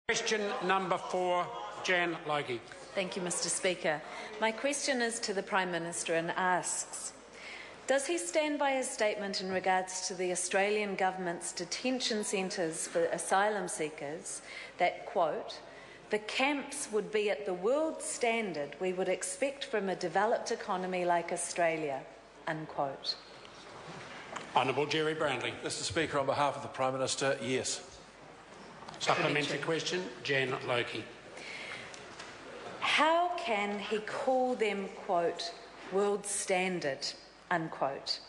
Question number 4, Jan Logie. Thank you, Mr. Speaker. My question is to the Prime Minister and asks, does he stand by his statement in regards to the Australian Government's detention centres for asylum seekers that, quote, the camps would be at the world standard we would expect from a developed economy like Australia, unquote? Honourable Gerry Brownlee. Mr. Speaker, on behalf of the Prime Minister, yes. Supplementary question, Jan Logie. How can he call them, quote, world standard, unquote,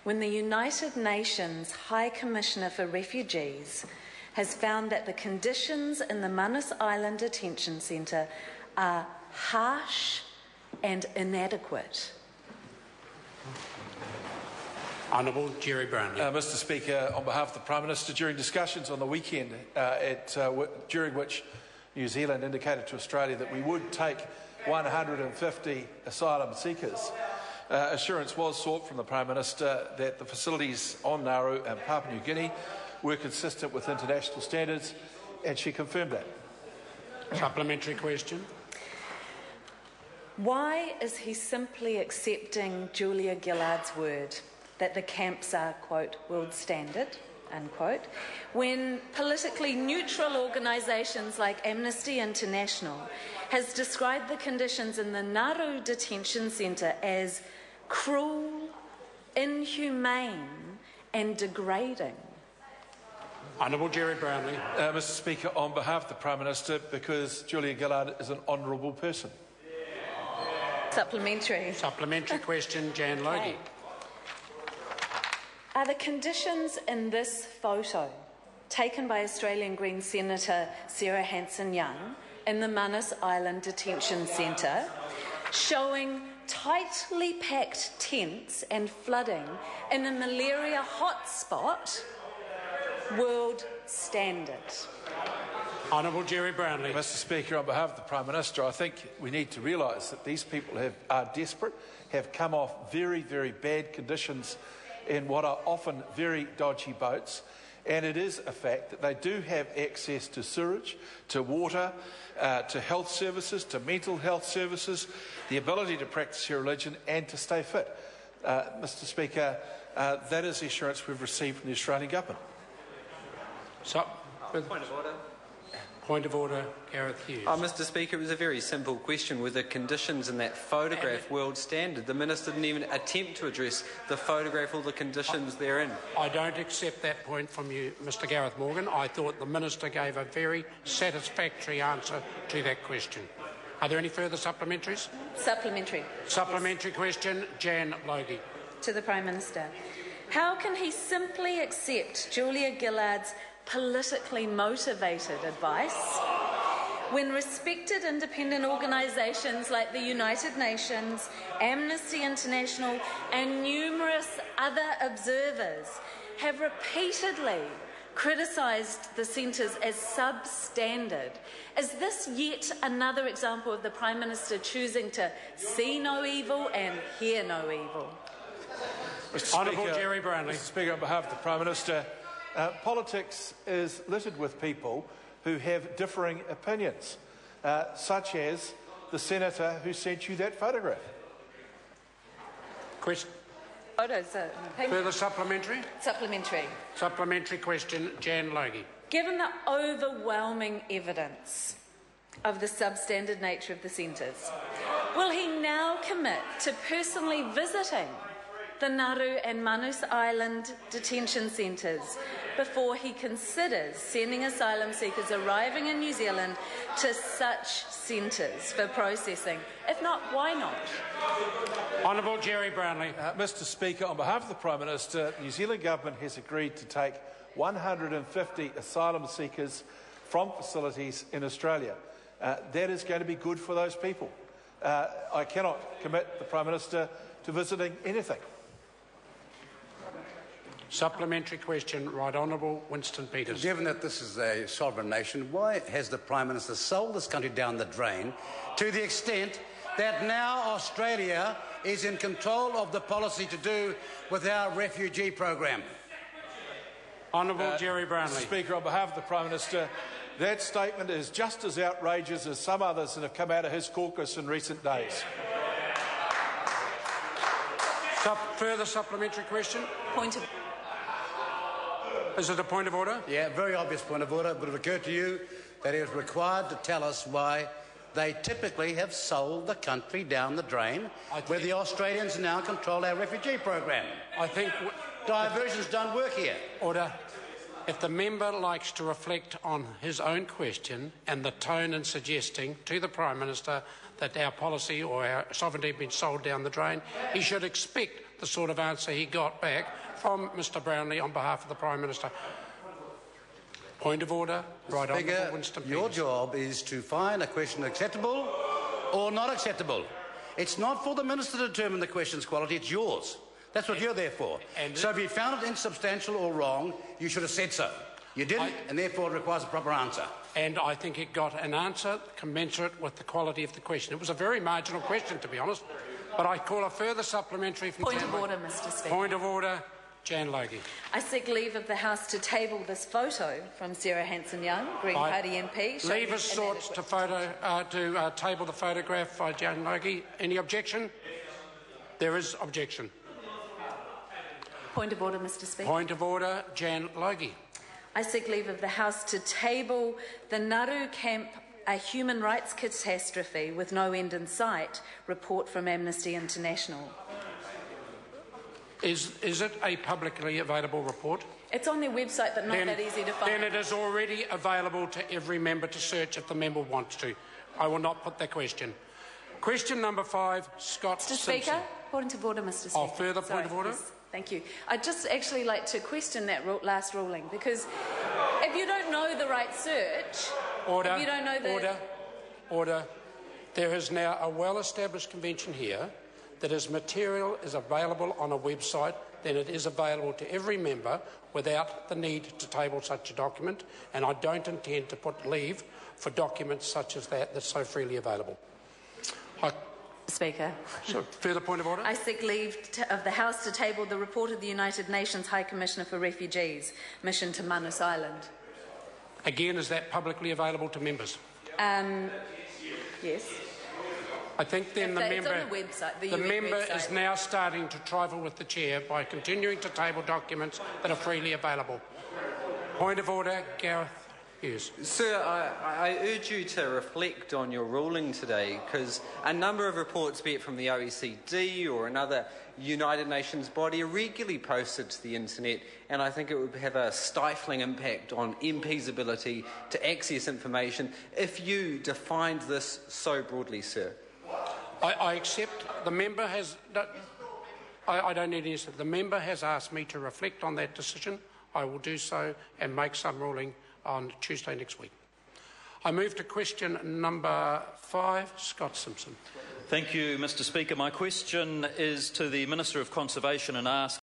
when the United Nations High Commissioner for Refugees has found that the conditions in the Manus Island Detention Centre are harsh and inadequate? Honourable Gerry Brownlee. Mr. Speaker, on behalf of the Prime Minister, during discussions on the weekend, during which New Zealand indicated to Australia that we would take 150 asylum seekers, assurance was sought from the Prime Minister that the facilities on Nauru and Papua New Guinea were consistent with international standards, and she confirmed that. Supplementary question. Why is he simply accepting Julia Gillard's word that the camps are, quote, world standard, unquote, when politically neutral organisations like Amnesty International has described the conditions in the Nauru Detention Centre as cruel, inhumane and degrading? Honourable Gerry Brownlee. Mr. Speaker, on behalf of the Prime Minister, because Julia Gillard is an honourable person. Supplementary. Supplementary question, Jan Logie. Are the conditions in this photo, taken by Australian Greens Senator Sarah Hanson-Young in the Manus Island Detention Centre, showing tightly packed tents and flooding in a malaria hotspot, world standard? Honourable Gerry Brownlee. Mr. Speaker, on behalf of the Prime Minister, I think we need to realise that these people are desperate, have come off very, very bad conditions in what are often very dodgy boats, and it is a fact that they do have access to sewage, to water, to health services, to mental health services, the ability to practice your religion and to stay fit. Mr. Speaker, that is the assurance we've received from the Australian Government. Point of order. Point of order, Gareth Hughes. Mr. Speaker, it was a very simple question. Were the conditions in that photograph world standard? The Minister didn't even attempt to address the photograph or the conditions therein. I don't accept that point from you, Mr. Gareth Morgan. I thought the Minister gave a very satisfactory answer to that question. Are there any further supplementaries? Supplementary. Supplementary question, Jan Logie. To the Prime Minister. How can he simply accept Julia Gillard's politically motivated advice when respected independent organisations like the United Nations, Amnesty International and numerous other observers have repeatedly criticised the centres as substandard? Is this yet another example of the Prime Minister choosing to see no evil and hear no evil? Honourable Gerry Brownlee. Mr. Speaker, on behalf of the Prime Minister, politics is littered with people who have differing opinions, such as the senator who sent you that photograph. Question. Further supplementary? Supplementary. Supplementary question, Jan Logie. Given the overwhelming evidence of the substandard nature of the centres, will he now commit to personally visiting the Nauru and Manus Island detention centres before he considers sending asylum seekers arriving in New Zealand to such centres for processing? If not, why not? Honourable Gerry Brownlee. Mr. Speaker, on behalf of the Prime Minister, the New Zealand Government has agreed to take 150 asylum seekers from facilities in Australia. That is going to be good for those people. I cannot commit the Prime Minister to visiting anything. Supplementary question, Right Honourable Winston Peters. Given that this is a sovereign nation, why has the Prime Minister sold this country down the drain to the extent that now Australia is in control of the policy to do with our refugee program? Honourable Gerry Brownlee. Mr. Speaker, on behalf of the Prime Minister, That statement is just as outrageous as some others that have come out of his caucus in recent days. Further supplementary question? Point of... Is it a point of order? Yeah, very obvious point of order. It would have occurred to you that he was required to tell us why they typically have sold the country down the drain, where the Australians now control our refugee program. I think... Diversion's done work here. Order. If the member likes to reflect on his own question and the tone in suggesting to the Prime Minister that our policy or our sovereignty have been sold down the drain, he should expect the sort of answer he got back from Mr Brownlee on behalf of the Prime Minister. Point of order. Right on. Speaker, your job is to find a question acceptable or not acceptable. It's not for the Minister to determine the question's quality, it's yours. That's what you're there for. So if you found it insubstantial or wrong, you should have said so. You didn't, and therefore it requires a proper answer. And I think it got an answer commensurate with the quality of the question. It was a very marginal question, to be honest. But I call a further supplementary from... Point of order, Mr Speaker. Point of order. Jan Logie. I seek leave of the House to table this photo from Sarah Hanson-Young, Green Party MP. Leave is sought to table the photograph by Jan Logie. Any objection? There is objection. Point of order, Mr Speaker. Point of order. Jan Logie. I seek leave of the House to table the Nauru camp, a human rights catastrophe with no end in sight, report from Amnesty International. Is it a publicly available report? It's on their website, but not that easy to find. Then it is already available to every member to search if the member wants to. I will not put that question. Question number 5, Scott Simpson. Mr Speaker, point of order, Mr Speaker. Further point of order? Yes, thank you. I'd just actually like to question that last ruling, because if you don't know the right search... Order. If you don't know the... Order. There is now a well-established convention here that as material is available on a website, then it is available to every member without the need to table such a document, and I don't intend to put leave for documents such as that that's so freely available. Speaker. So, further point of order? I seek leave of the House to table the report of the United Nations High Commissioner for Refugees, mission to Manus Island. Again, is that publicly available to members? Yes. I think then the member, on the website, the member website. is now starting to trifle with the chair by continuing to table documents that are freely available. Point of order, Gareth Hughes. Sir, I urge you to reflect on your ruling today, because a number of reports, be it from the OECD or another United Nations body, are regularly posted to the internet, and I think it would have a stifling impact on MPs' ability to access information if you defined this so broadly, sir. I accept the member has... I don't need any... The member has asked me to reflect on that decision. I will do so and make some ruling on Tuesday next week. I move to question number 5, Scott Simpson. Thank you, Mr Speaker. My question is to the Minister of Conservation and asks